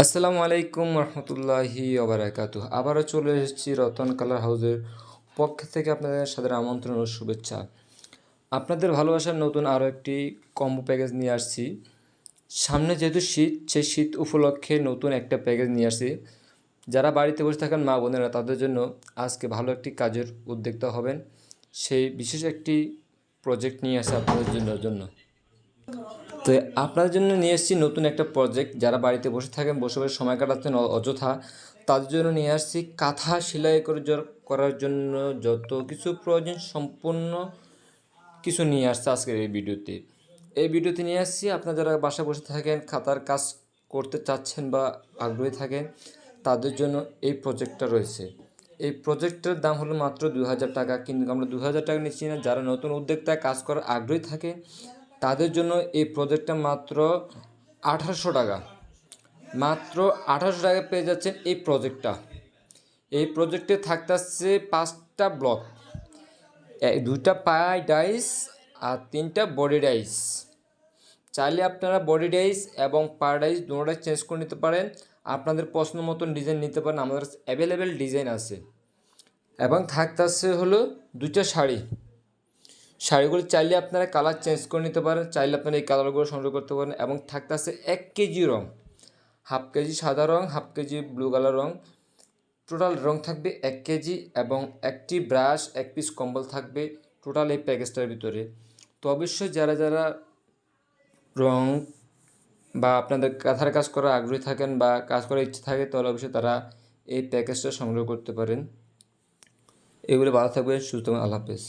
আসসালামু আলাইকুম রহমতুল্লাহি ওবারাকাতুহ। আবারও চলে এসেছি রতন কালার হাউসের পক্ষ থেকে আপনাদের সাথে আমন্ত্রণ ও শুভেচ্ছা। আপনাদের ভালোবাসার নতুন আরও একটি কম্বো প্যাকেজ নিয়ে আসছি। সামনে যেহেতু শীত, সেই শীত উপলক্ষে নতুন একটা প্যাকেজ নিয়ে আসছি। যারা বাড়িতে বসে থাকেন মা বোনেরা, তাদের জন্য আজকে ভালো একটি কাজের উদ্যোক্তা হবেন, সেই বিশেষ একটি প্রজেক্ট নিয়ে আসে আপনাদের জন্য। তো আপনাদের জন্য নিয়ে এসেছি নতুন একটা প্রজেক্ট। যারা বাড়িতে বসে থাকেন, বসে বসে সময় কাটাচ্ছেন অযথা, তাদের জন্য নিয়ে আসছি কাঁথা সেলাই করার জন্য যত কিছু প্রয়োজন সম্পূর্ণ কিছু নিয়ে আসছে আজকের এই ভিডিওতে নিয়ে আসছি। আপনারা যারা বাসায় বসে থাকেন, খাতার কাজ করতে চাচ্ছেন বা আগ্রহী থাকেন, তাদের জন্য এই প্রজেক্টটা রয়েছে। এই প্রজেক্টের দাম হলো মাত্র 2000 টাকা, কিন্তু আমরা 2000 টাকা নিচ্ছি না। যারা নতুন উদ্যোক্তায় কাজ করার আগ্রহী থাকে তাদের জন্য এই প্রজেক্টটা মাত্র 1800 টাকা। মাত্র 1800 টাকা পেয়ে যাচ্ছেন এই প্রজেক্টটা। এই প্রজেক্টে থাকতেছে 5টা ব্লক, 2টা পাই ডাইস আর 3টা বডি ডাইস। চাইলে আপনারা বডি ডাইস এবং পার ডাইস দুটোটাই চেঞ্জ করে নিতে পারেন। আপনাদের পছন্দ মতন ডিজাইন নিতে পারেন, আমাদের অ্যাভেলেবেল ডিজাইন আছে। এবং থাকতেছে হলো 2টা শাড়িগুলো চাইলে আপনারা কালার চেঞ্জ করে নিতে পারেন, চাইলে আপনারা এই কালারগুলো সংগ্রহ করতে পারেন। এবং থাকতেছে 1 কেজি রঙ, হাফ কেজি সাদা রঙ, হাফ কেজি ব্লু কালার রঙ, টোটাল রঙ থাকবে 1 কেজি এবং একটি ব্রাশ, 1 পিস কম্বল থাকবে টোটাল এই প্যাকেজটার ভিতরে। তো অবশ্যই যারা যারা রঙ বা আপনাদের কাঁথার কাজ করার আগ্রহী থাকেন বা কাজ করার ইচ্ছে থাকে, তাহলে অবশ্যই তারা এই প্যাকেজটা সংগ্রহ করতে পারেন। এগুলো ভালো থাকবেন, সুস্থ থাকবেন। আল্লাহ হাফেজ।